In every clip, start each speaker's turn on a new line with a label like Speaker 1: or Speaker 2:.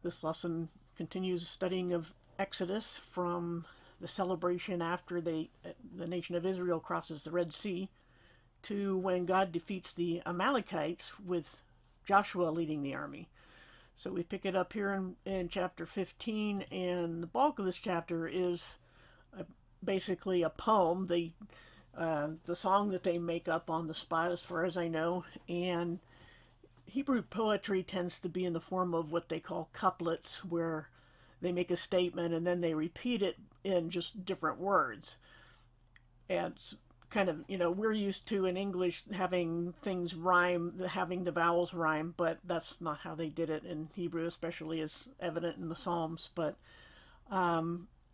Speaker 1: This lesson continues studying of Exodus from the celebration after the nation of Israel crosses the Red Sea to when God defeats the Amalekites with Joshua leading the army. So we pick it up here in chapter 15, and the bulk of this chapter is basically a poem, the song that they make up on the spot, as far as I know. And Hebrew poetry tends to be in the form of what they call couplets, where they make a statement and then they repeat it in just different words. And it's kind of, we're used to in English having things rhyme, having the vowels rhyme, but that's not how they did it in Hebrew, especially as evident in the Psalms. But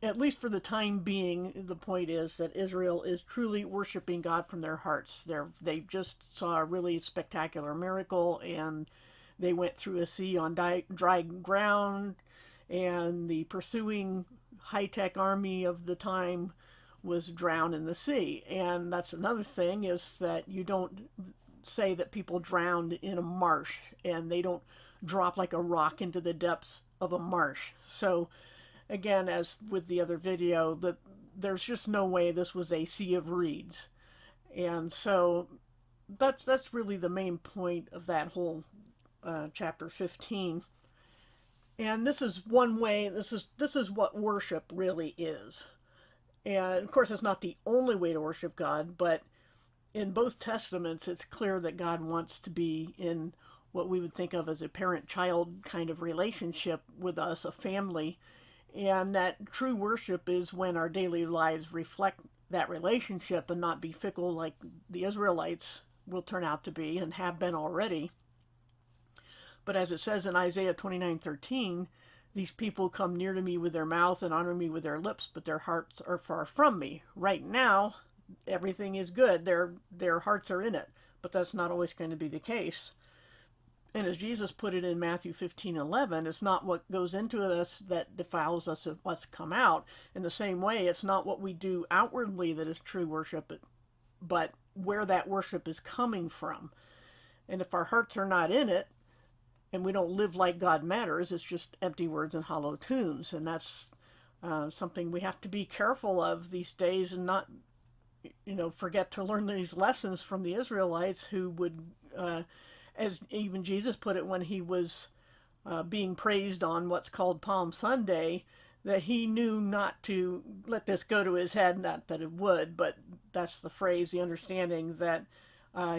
Speaker 1: at least for the time being, the point is that Israel is truly worshiping God from their hearts. They just saw a really spectacular miracle, and they went through a sea on dry ground, and the pursuing high-tech army of the time was drowned in the sea. And that's another thing, is that you don't say that people drowned in a marsh, and they don't drop like a rock into the depths of a marsh. So again, as with the other video, that there's just no way this was a sea of reeds. And so that's really the main point of that whole chapter 15. And this is one way, this is what worship really is. And of course, it's not the only way to worship God, but in both testaments, it's clear that God wants to be in what we would think of as a parent-child kind of relationship with us, a family. And that true worship is when our daily lives reflect that relationship and not be fickle like the Israelites will turn out to be and have been already. But as it says in Isaiah 29:13, these people come near to me with their mouth and honor me with their lips, but their hearts are far from me. Right now, everything is good. Their hearts are in it, but that's not always going to be the case. And as Jesus put it in Matthew 15:11, it's not what goes into us that defiles us of what's come out. In the same way, it's not what we do outwardly that is true worship, but where that worship is coming from. And if our hearts are not in it, and we don't live like God matters, it's just empty words and hollow tunes. And that's something we have to be careful of these days, and not, forget to learn these lessons from the Israelites, who would, as even Jesus put it when he was being praised on what's called Palm Sunday, that he knew not to let this go to his head. Not that it would, but that's the phrase, the understanding that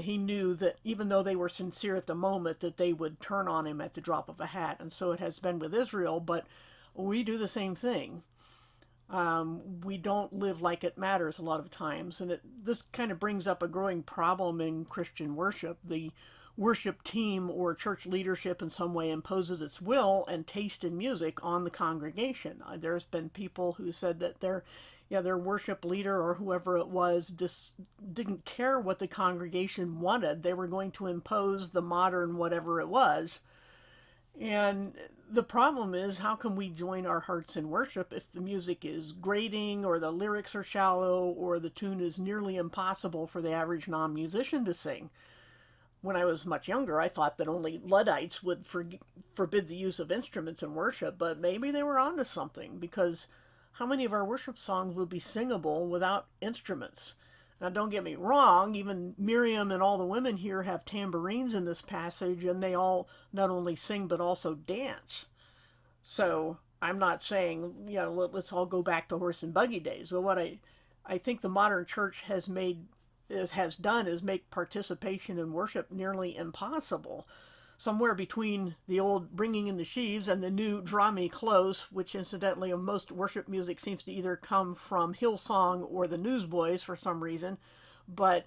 Speaker 1: he knew that even though they were sincere at the moment, that they would turn on him at the drop of a hat. And so it has been with Israel, but we do the same thing. We don't live like it matters a lot of times. And this kind of brings up a growing problem in Christian worship. The worship team or church leadership in some way imposes its will and taste in music on the congregation. There's been people who said that their worship leader or whoever it was just didn't care what the congregation wanted. They were going to impose the modern whatever it was. And the problem is, how can we join our hearts in worship if the music is grating, or the lyrics are shallow, or the tune is nearly impossible for the average non-musician to sing? When I was much younger, I thought that only Luddites would forbid the use of instruments in worship, but maybe they were onto something, because how many of our worship songs would be singable without instruments? Now, don't get me wrong, even Miriam and all the women here have tambourines in this passage, and they all not only sing but also dance. So I'm not saying, let's all go back to horse and buggy days. But what I think the modern church has done is make participation in worship nearly impossible. Somewhere between the old bringing in the sheaves and the new draw me close, which incidentally most worship music seems to either come from Hillsong or the Newsboys for some reason. But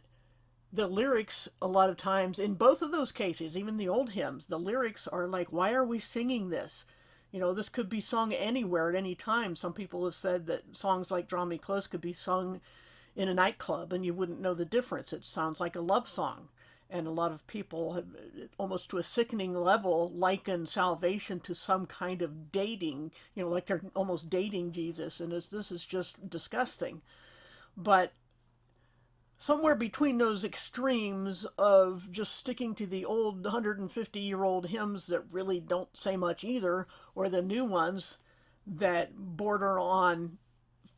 Speaker 1: the lyrics, a lot of times, in both of those cases, even the old hymns, the lyrics are like, why are we singing this? This could be sung anywhere at any time. Some people have said that songs like Draw Me Close could be sung in a nightclub and you wouldn't know the difference. It sounds like a love song. And a lot of people have, almost to a sickening level, liken salvation to some kind of dating, like they're almost dating Jesus. And this is just disgusting. But somewhere between those extremes of just sticking to the old 150-year-old hymns that really don't say much either, or the new ones that border on,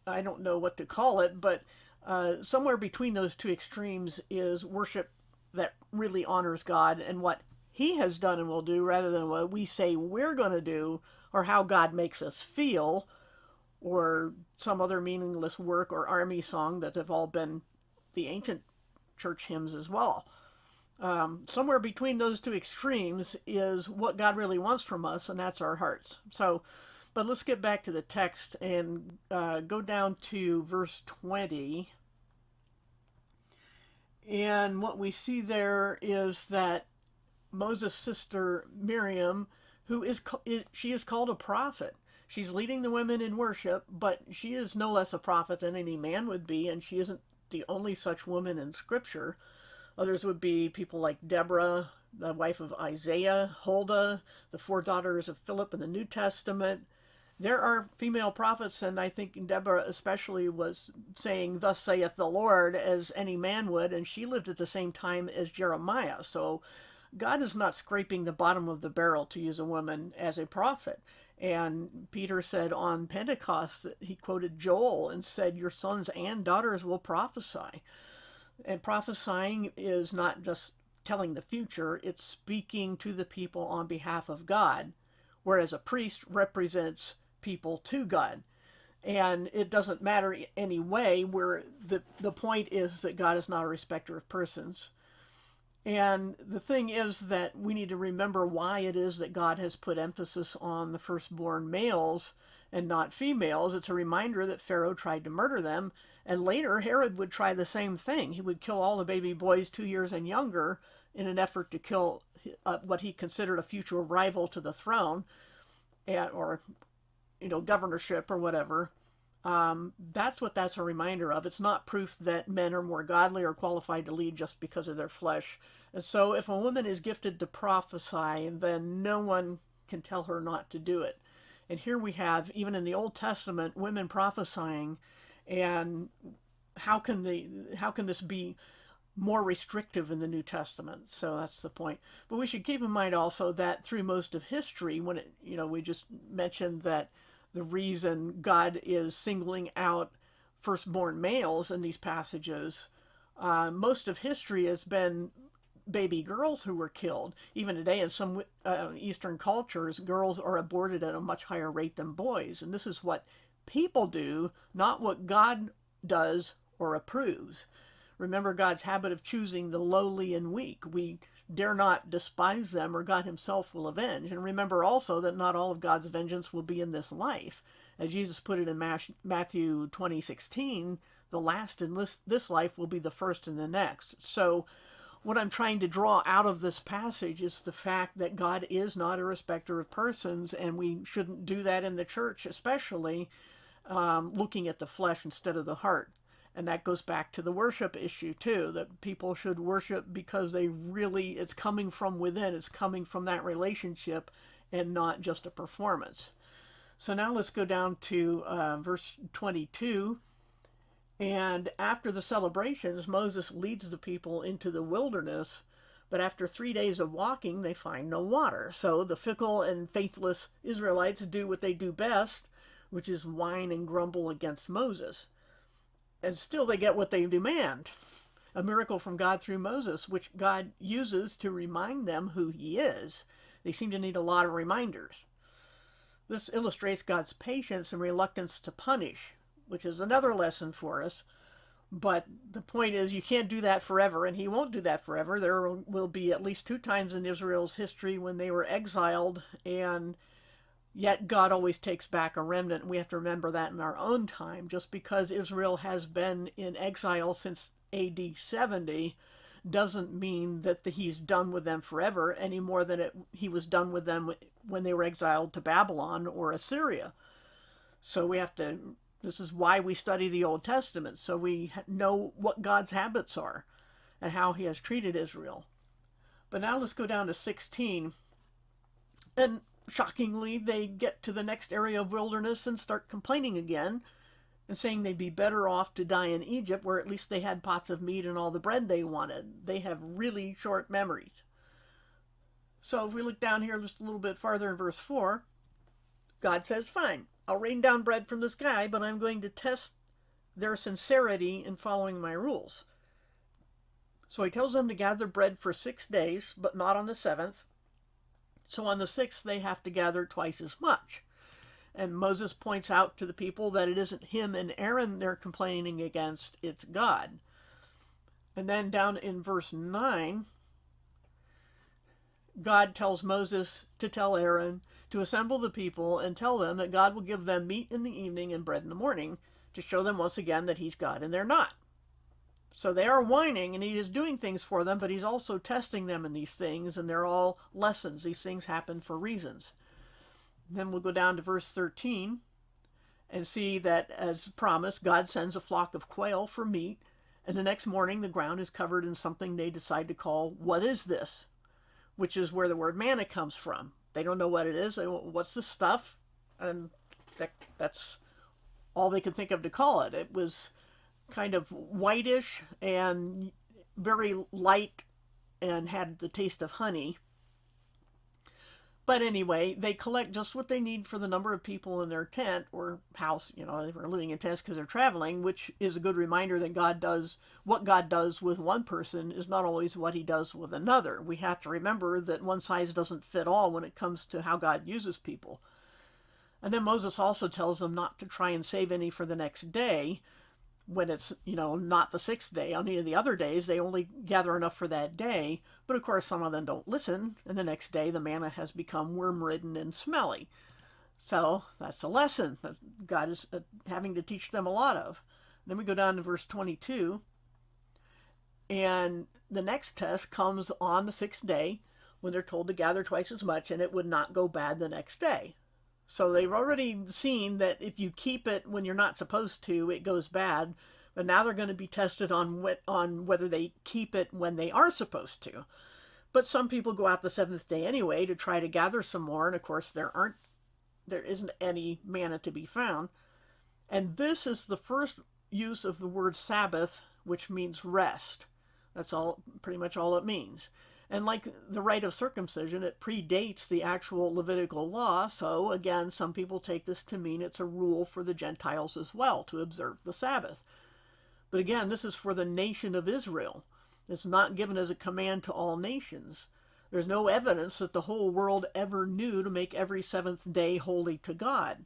Speaker 1: I don't know what to call it, but somewhere between those two extremes is worship that really honors God and what He has done and will do, rather than what we say we're going to do or how God makes us feel, or some other meaningless work or army song that have all been the ancient church hymns as well. Somewhere between those two extremes is what God really wants from us, and that's our hearts. So, but let's get back to the text and go down to verse 20. And what we see there is that Moses' sister Miriam, she is called a prophet. She's leading the women in worship, but she is no less a prophet than any man would be, and she isn't the only such woman in Scripture. Others would be people like Deborah, the wife of Isaiah, Huldah, the four daughters of Philip in the New Testament. There are female prophets, and I think Deborah especially was saying, "Thus saith the Lord," as any man would, and she lived at the same time as Jeremiah. So God is not scraping the bottom of the barrel to use a woman as a prophet. And Peter said on Pentecost that he quoted Joel and said, "Your sons and daughters will prophesy." And prophesying is not just telling the future, it's speaking to the people on behalf of God, whereas a priest represents people to God. And it doesn't matter anyway, where the point is that God is not a respecter of persons. And the thing is that we need to remember why it is that God has put emphasis on the firstborn males and not females. It's a reminder that Pharaoh tried to murder them, and later Herod would try the same thing. He would kill all the baby boys 2 years and younger in an effort to kill what he considered a future rival to the throne, or governorship or whatever. That's what that's a reminder of. It's not proof that men are more godly or qualified to lead just because of their flesh. And so if a woman is gifted to prophesy, then no one can tell her not to do it. And here we have, even in the Old Testament, women prophesying. And how can this be more restrictive in the New Testament? So that's the point. But we should keep in mind also that through most of history, when we just mentioned that the reason God is singling out firstborn males in these passages, most of history has been baby girls who were killed. Even today, in some Eastern cultures, girls are aborted at a much higher rate than boys. And this is what people do, not what God does or approves. Remember God's habit of choosing the lowly and weak. We dare not despise them, or God himself will avenge. And remember also that not all of God's vengeance will be in this life. As Jesus put it in Matthew 20:16, the last in this life will be the first in the next. So what I'm trying to draw out of this passage is the fact that God is not a respecter of persons, and we shouldn't do that in the church, especially looking at the flesh instead of the heart. And that goes back to the worship issue too, that people should worship because it's coming from within, it's coming from that relationship and not just a performance. So now let's go down to verse 22. And after the celebrations, Moses leads the people into the wilderness, but after 3 days of walking, they find no water. So the fickle and faithless Israelites do what they do best, which is whine and grumble against Moses. And still they get what they demand, a miracle from God through Moses, which God uses to remind them who he is. They seem to need a lot of reminders. This illustrates God's patience and reluctance to punish, which is another lesson for us. But the point is, you can't do that forever, and he won't do that forever. There will be at least 2 times in Israel's history when they were exiled, and yet God always takes back a remnant. We have to remember that in our own time. Just because Israel has been in exile since AD 70 doesn't mean that he's done with them forever, any more than he was done with them when they were exiled to Babylon or Assyria. So this is why we study the Old Testament, so we know what God's habits are and how he has treated Israel. But now let's go down to 16. And shockingly, they get to the next area of wilderness and start complaining again. and saying they'd be better off to die in Egypt, where at least they had pots of meat and all the bread they wanted. They have really short memories. So if we look down here just a little bit farther in verse 4, God says, fine, I'll rain down bread from the sky, but I'm going to test their sincerity in following my rules. So he tells them to gather bread for 6 days, but not on the 7th. So on the 6th, they have to gather twice as much. And Moses points out to the people that it isn't him and Aaron they're complaining against, it's God. And then down in verse 9, God tells Moses to tell Aaron to assemble the people and tell them that God will give them meat in the evening and bread in the morning to show them once again that he's God and they're not. So they are whining and he is doing things for them, but he's also testing them in these things, and they're all lessons. These things happen for reasons. And then we'll go down to verse 13 and see that, as promised, God sends a flock of quail for meat, and the next morning the ground is covered in something they decide to call, what is this? Which is where the word manna comes from. They don't know what it is. What's this stuff? And that's all they could think of to call it. It was kind of whitish and very light and had the taste of honey. But anyway, they collect just what they need for the number of people in their tent or house. They were living in tents because they're traveling, which is a good reminder that what God does with one person is not always what he does with another. We have to remember that one size doesn't fit all when it comes to how God uses people. And then Moses also tells them not to try and save any for the next day, when it's, not the 6th day. On any of the other days, they only gather enough for that day. But of course, some of them don't listen, and the next day the manna has become worm-ridden and smelly. So that's a lesson that God is having to teach them a lot of. Then we go down to verse 22, and the next test comes on the 6th day when they're told to gather twice as much, and it would not go bad the next day. So they've already seen that if you keep it when you're not supposed to, it goes bad. But now they're going to be tested on whether they keep it when they are supposed to. But some people go out the 7th day anyway to try to gather some more. And of course, there isn't any manna to be found. And this is the first use of the word Sabbath, which means rest. That's pretty much all it means. And like the rite of circumcision, it predates the actual Levitical law. So again, some people take this to mean it's a rule for the Gentiles as well to observe the Sabbath. But again, this is for the nation of Israel. It's not given as a command to all nations. There's no evidence that the whole world ever knew to make every 7th day holy to God.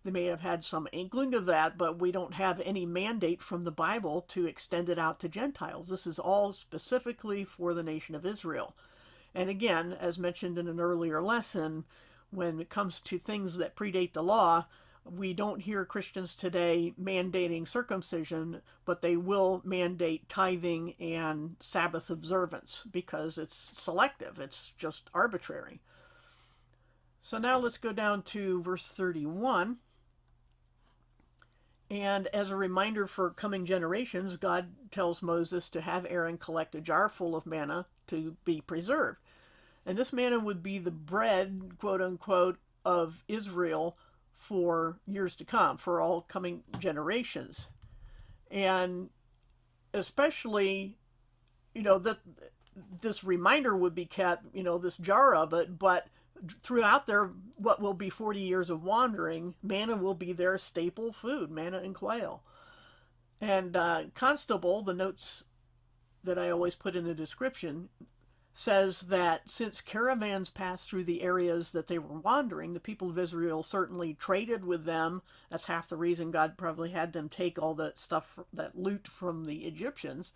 Speaker 1: They may have had some inkling of that, but we don't have any mandate from the Bible to extend it out to Gentiles. This is all specifically for the nation of Israel. And again, as mentioned in an earlier lesson, when it comes to things that predate the law, we don't hear Christians today mandating circumcision, but they will mandate tithing and Sabbath observance because it's selective. It's just arbitrary. So now let's go down to verse 31. And as a reminder for coming generations, God tells Moses to have Aaron collect a jar full of manna to be preserved. And this manna would be the bread, quote unquote, of Israel for years to come, for all coming generations. And especially, that this reminder would be kept, this jar of it, but throughout their what will be 40 years of wandering, manna will be their staple food, manna and quail. And Constable, the notes that I always put in the description, says that since caravans passed through the areas that they were wandering, the people of Israel certainly traded with them. That's half the reason God probably had them take all that stuff, that loot from the Egyptians.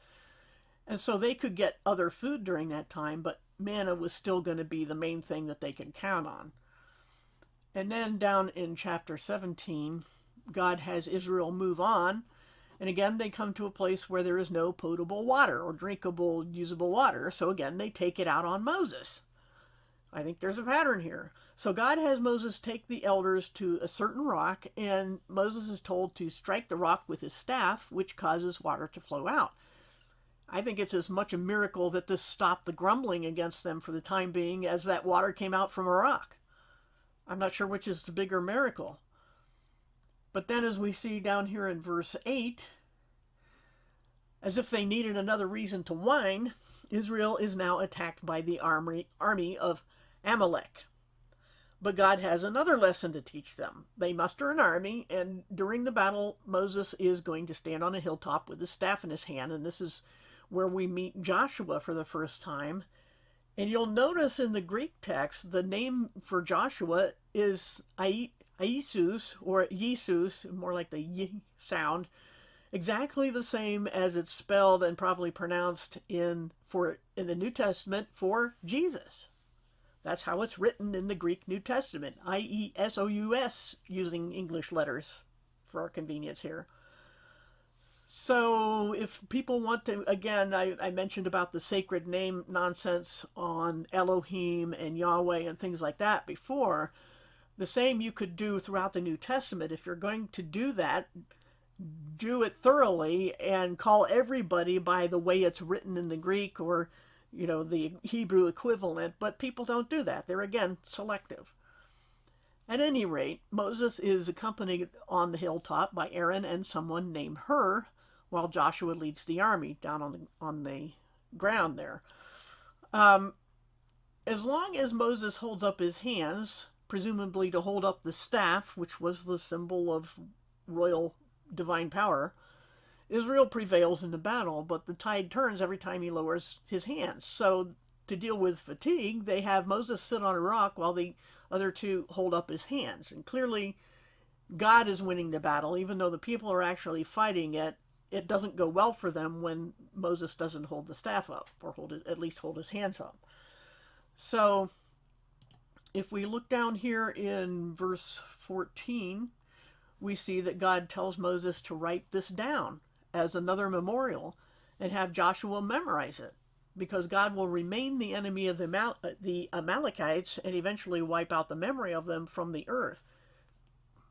Speaker 1: And so they could get other food during that time, but manna was still going to be the main thing that they could count on. And then down in chapter 17, God has Israel move on. And again, they come to a place where there is no potable water or drinkable, usable water. So again, they take it out on Moses. I think there's a pattern here. So God has Moses take the elders to a certain rock, and Moses is told to strike the rock with his staff, which causes water to flow out. I think it's as much a miracle that this stopped the grumbling against them for the time being as that water came out from a rock. I'm not sure which is the bigger miracle. But then as we see down here in verse 8, as if they needed another reason to whine, Israel is now attacked by the army of Amalek. But God has another lesson to teach them. They muster an army, and during the battle, Moses is going to stand on a hilltop with his staff in his hand, and this is where we meet Joshua for the first time. And you'll notice in the Greek text, the name for Joshua is Iesus, or Jesus, more like the y sound, exactly the same as it's spelled and probably pronounced in the New Testament for Jesus. That's how it's written in the Greek New Testament, Iesous, using English letters for our convenience here. So if people want to, again, I mentioned about the sacred name nonsense on Elohim and Yahweh and things like that before. The same you could do throughout the New Testament. If you're going to do that, do it thoroughly and call everybody by the way it's written in the Greek or the Hebrew equivalent, but people don't do that. They're, again, selective. At any rate, Moses is accompanied on the hilltop by Aaron and someone named Hur, while Joshua leads the army down on the ground there. As long as Moses holds up his hands, presumably to hold up the staff, which was the symbol of royal divine power, Israel prevails in the battle, but the tide turns every time he lowers his hands. So to deal with fatigue, they have Moses sit on a rock while the other two hold up his hands. And clearly, God is winning the battle. Even though the people are actually fighting it, it doesn't go well for them when Moses doesn't hold the staff up, or at least hold his hands up. So if we look down here in verse 14, we see that God tells Moses to write this down as another memorial and have Joshua memorize it, because God will remain the enemy of the Amalekites and eventually wipe out the memory of them from the earth.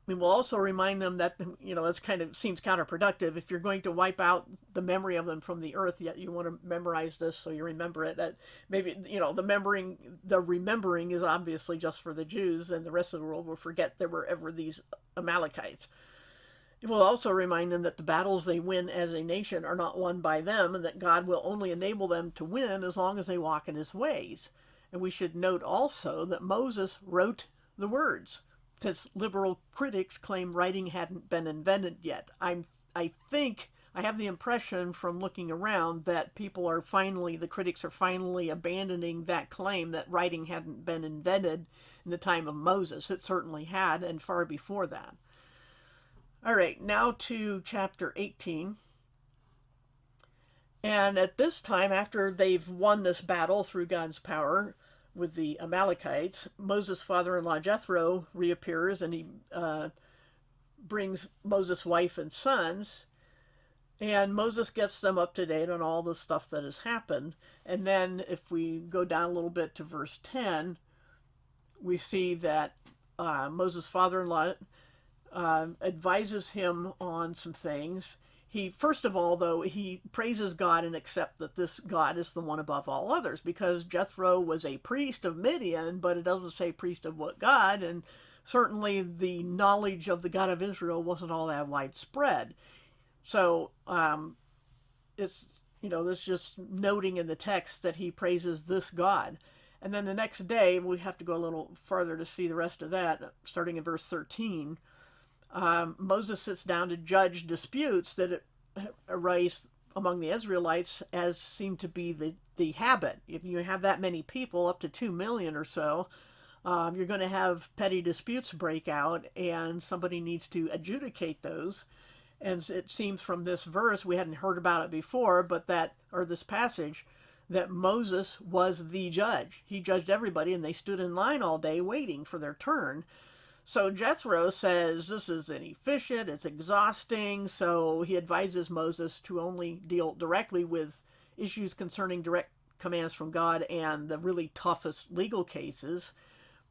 Speaker 1: We will also remind them that, that's kind of seems counterproductive. If you're going to wipe out the memory of them from the earth, yet you want to memorize this so you remember it. That maybe, the remembering is obviously just for the Jews, and the rest of the world will forget there were ever these Amalekites. It will also remind them that the battles they win as a nation are not won by them, and that God will only enable them to win as long as they walk in his ways. And we should note also that Moses wrote the words, since liberal critics claim writing hadn't been invented yet. I have the impression from looking around that the critics are finally abandoning that claim that writing hadn't been invented in the time of Moses. It certainly had, and far before that. All right, now to chapter 18. And at this time, after they've won this battle through God's power with the Amalekites, Moses' father-in-law Jethro reappears, and he brings Moses' wife and sons, and Moses gets them up to date on all the stuff that has happened. And then if we go down a little bit to verse 10, we see that Moses' father-in-law advises him on some things. First of all, though, he praises God and accepts that this God is the one above all others, because Jethro was a priest of Midian, but it doesn't say priest of what God, and certainly the knowledge of the God of Israel wasn't all that widespread. So it's, this just noting in the text that he praises this God. And then the next day, we have to go a little farther to see the rest of that, starting in verse 13. Moses sits down to judge disputes that arise among the Israelites, as seem to be the habit. If you have that many people, up to 2 million or so, you're going to have petty disputes break out, and somebody needs to adjudicate those. And it seems from this verse, we hadn't heard about it before, but this passage, that Moses was the judge. He judged everybody, and they stood in line all day waiting for their turn. So Jethro says this is inefficient, it's exhausting, so he advises Moses to only deal directly with issues concerning direct commands from God and the really toughest legal cases,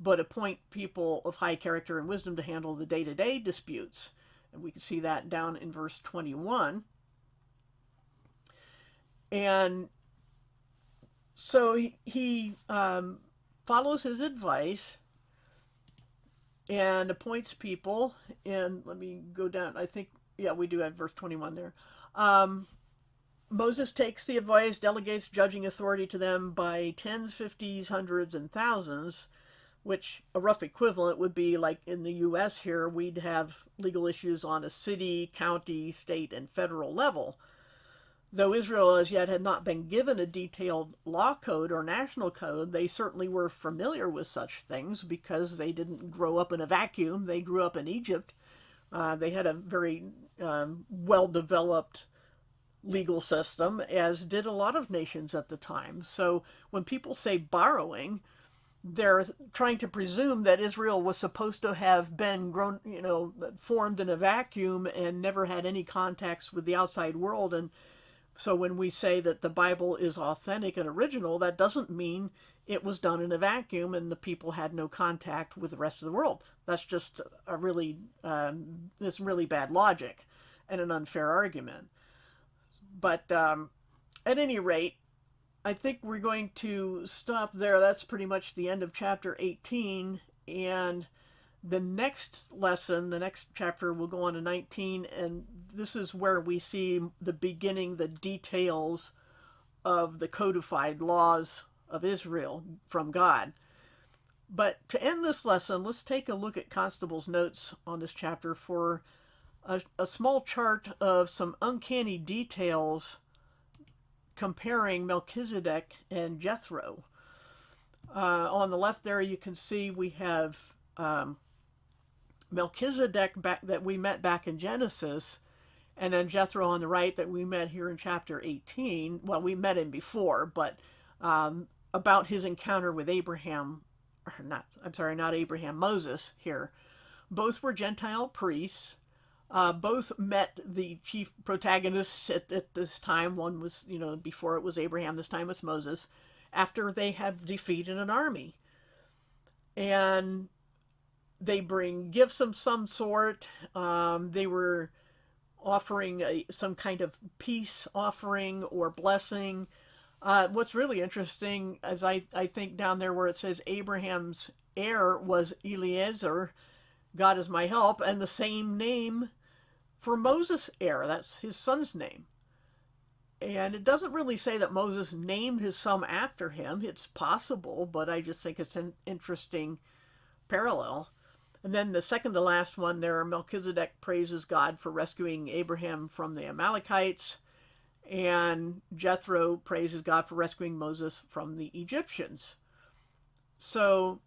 Speaker 1: but appoint people of high character and wisdom to handle the day-to-day disputes. And we can see that down in verse 21. And so he follows his advice, and appoints people. And let me go down. I think, yeah, we do have verse 21 there. Moses takes the advice, delegates judging authority to them by tens, fifties, hundreds, and thousands, which a rough equivalent would be like in the U.S. here, we'd have legal issues on a city, county, state, and federal level. Though Israel as yet had not been given a detailed law code or national code, they certainly were familiar with such things because they didn't grow up in a vacuum. They grew up in Egypt. They had a very well-developed legal system, as did a lot of nations at the time. So when people say borrowing, they're trying to presume that Israel was supposed to have been grown, formed in a vacuum and never had any contacts with the outside world. And so when we say that the Bible is authentic and original, that doesn't mean it was done in a vacuum and the people had no contact with the rest of the world. That's just a really bad logic and an unfair argument. But at any rate, I think we're going to stop there. That's pretty much the end of chapter 18. And the next lesson, the next chapter, will go on to 19. And this is where we see the beginning, the details of the codified laws of Israel from God. But to end this lesson, let's take a look at Constable's notes on this chapter for a small chart of some uncanny details comparing Melchizedek and Jethro. On the left there, you can see we have Melchizedek that we met back in Genesis, and then Jethro on the right that we met here in chapter 18. Well, we met him before, but about his encounter with Abraham, not Abraham, Moses here. Both were Gentile priests. Both met the chief protagonists at this time. One was, before it was Abraham, this time it's Moses, after they have defeated an army. And they bring gifts of some sort. They were offering some kind of peace offering or blessing. What's really interesting is I think down there where it says Abraham's heir was Eliezer, God is my help, and the same name for Moses' heir. That's his son's name. And it doesn't really say that Moses named his son after him. It's possible, but I just think it's an interesting parallel. And then the second to last one there, Melchizedek praises God for rescuing Abraham from the Amalekites, and Jethro praises God for rescuing Moses from the Egyptians. So,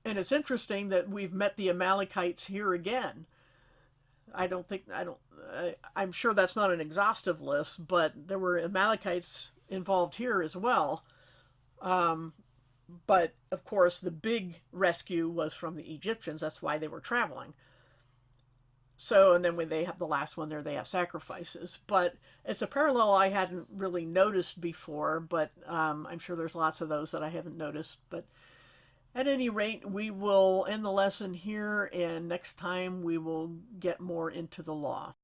Speaker 1: and it's interesting that we've met the Amalekites here again. I'm sure that's not an exhaustive list, but there were Amalekites involved here as well. But of course, the big rescue was from the Egyptians. That's why they were traveling. So, and then when they have the last one there, they have sacrifices. But it's a parallel I hadn't really noticed before, but I'm sure there's lots of those that I haven't noticed. But at any rate, we will end the lesson here, and next time we will get more into the law.